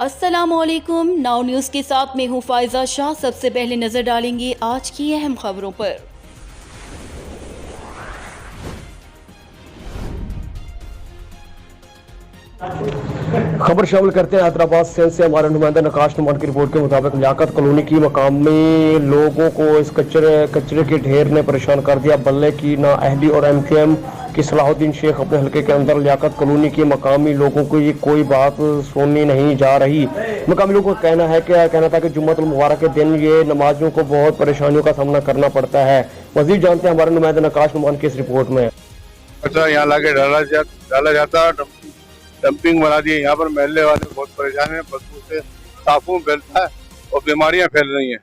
अस्सलामुअलैकुम। Now news के साथ मैं हूं फायजा शाह। सबसे पहले नजर डालेंगे आज की अहम खबरों पर। खबर शामिल करते हैं हैदराबाद से हमारे नुमाइंदा नकाश नुमान की रिपोर्ट के मुताबिक लियाकत कॉलोनी की मकामी लोगों को इस कचरे के ढेर ने परेशान कर दिया। बल्ले की नाअहली और MQM की सलाहुद्दीन शेख अपने हल्के के अंदर लियाकत कॉलोनी के मकामी लोगों को ये कोई बात सुननी नहीं जा रही। मकामी लोगों का कहना था कि जुम्मतुल मुबारक के दिन ये नमाजियों को बहुत परेशानियों का सामना करना पड़ता है। मजीद जानते हैं हमारे नुमाइंदा नकाश नुमान की इस रिपोर्ट में। अच्छा, यहाँ लाके डाला जाता, डंपिंग बना दी है। यहाँ पर महल्ले वाले बहुत परेशान हैं, बदबू से ताफून फैलता है और बीमारियां फैल रही हैं।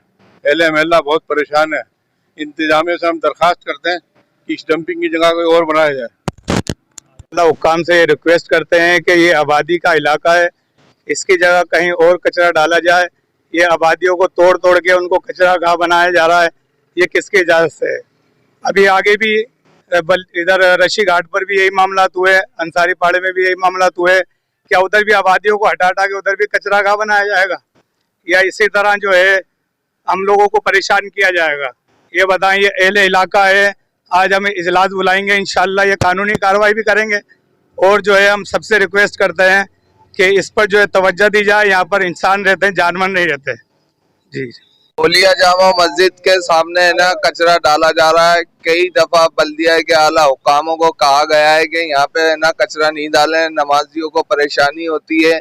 अहले महल्ला बहुत परेशान है। इंतजामिया से हम दरखास्त करते हैं कि इस डंपिंग की जगह कोई और बनाया जाए। हुक्काम से रिक्वेस्ट करते हैं कि ये आबादी का इलाका है, इसकी जगह कहीं और कचरा डाला जाए। ये आबादियों को तोड़ तोड़ के उनको कचरा गाह बनाया जा रहा है, ये किसकी इजाज़त से है? अभी आगे भी इधर रशी घाट पर भी यही मामला हुए, अंसारी पाड़े में भी यही मामला हुए। क्या उधर भी आबादियों को हटा हटा के उधर भी कचरा गाह बनाया जाएगा, या इसी तरह जो है हम लोगों को परेशान किया जाएगा? ये बताएं। ये अहले इलाका है, आज हमें इजलास बुलाएंगे, इंशाल्लाह ये कानूनी कार्रवाई भी करेंगे। और जो है हम सबसे रिक्वेस्ट करते हैं कि इस पर जो है तवज्जो दी जाए। यहाँ पर इंसान रहते हैं, जानवर नहीं रहते। जी, बोलिया जामा मस्जिद के सामने है ना कचरा डाला जा रहा है। कई दफा बल्दिया के आला हुकामों को कहा गया है कि यहाँ पे है ना कचरा नहीं डालें, नमाजियों को परेशानी होती है।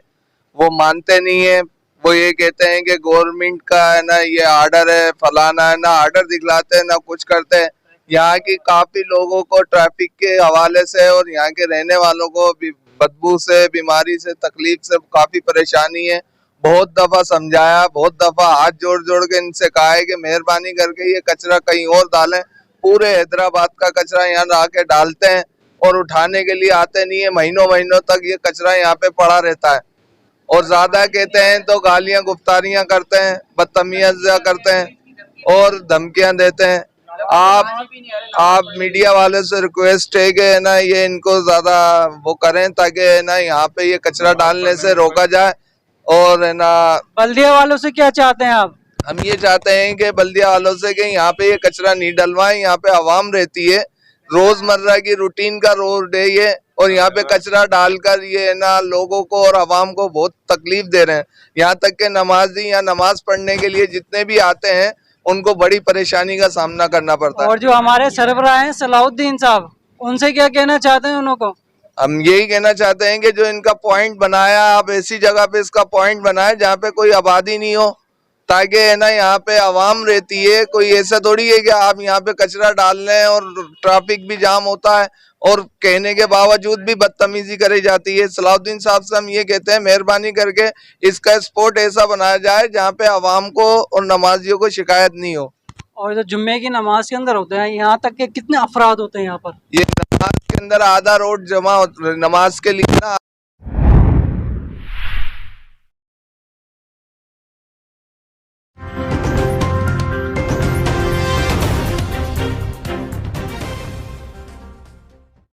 वो मानते नहीं है। वो ये कहते हैं कि गवर्नमेंट का है ना ये आर्डर है, फलाना है ना, आर्डर दिखलाते हैं ना कुछ करते हैं। यहाँ की काफी लोगों को ट्रैफिक के हवाले से और यहाँ के रहने वालों को बदबू से, बीमारी से, तकलीफ से काफी परेशानी है। बहुत दफा समझाया, बहुत दफा हाथ जोड़ जोड़ के इनसे कहा है कि मेहरबानी करके ये कचरा कहीं और डालें। पूरे हैदराबाद का कचरा यहाँ आके डालते हैं और उठाने के लिए आते नहीं है। महीनों महीनों तक ये कचरा यहाँ पे पड़ा रहता है और ज्यादा कहते हैं तो गालियां गुफ्तारियां करते हैं, बदतमीजियां करते हैं और धमकियां देते हैं। आप मीडिया वाले से रिक्वेस्ट है कि ना ये इनको ज्यादा वो करें ताकि ना यहाँ पे ये कचरा डालने से रोका जाए। और है ना बल्दिया वालों से क्या चाहते हैं आप? हम ये चाहते हैं कि बल्दिया वालों से कि यहाँ पे ये कचरा नहीं डलवाएं। यहाँ पे आवाम रहती है, रोजमर्रा की रूटीन का रोड है ये, और यहाँ पे कचरा डालकर ये है ना लोगों को और आवाम को बहुत तकलीफ दे रहे हैं। यहाँ तक के नमाजी या नमाज पढ़ने के लिए जितने भी आते हैं उनको बड़ी परेशानी का सामना करना पड़ता है। और जो हमारे सरबराह हैं सलाहुद्दीन साहब, उनसे क्या कहना चाहते हैं उनको? हम यही कहना चाहते हैं कि जो इनका पॉइंट बनाया, आप ऐसी जगह पे इसका पॉइंट बनाए जहाँ पे कोई आबादी नहीं हो, ताकि है ना यहाँ पे आवाम रहती है। कोई ऐसा थोड़ी है कि आप यहाँ पे कचरा डाल रहे हैं और ट्रैफिक भी जाम होता है और कहने के बावजूद भी बदतमीजी करी जाती है। सलाहुद्दीन साहब से हम ये कहते हैं मेहरबानी करके इसका स्पॉट ऐसा बनाया जाए जहाँ पे आवाम को और नमाजियों को शिकायत नहीं हो। और जो जुम्मे की नमाज के अंदर होते हैं, यहाँ तक के कितने अफराद होते हैं यहाँ पर? ये नमाज के अंदर आधा रोड जमा नमाज के लिए ना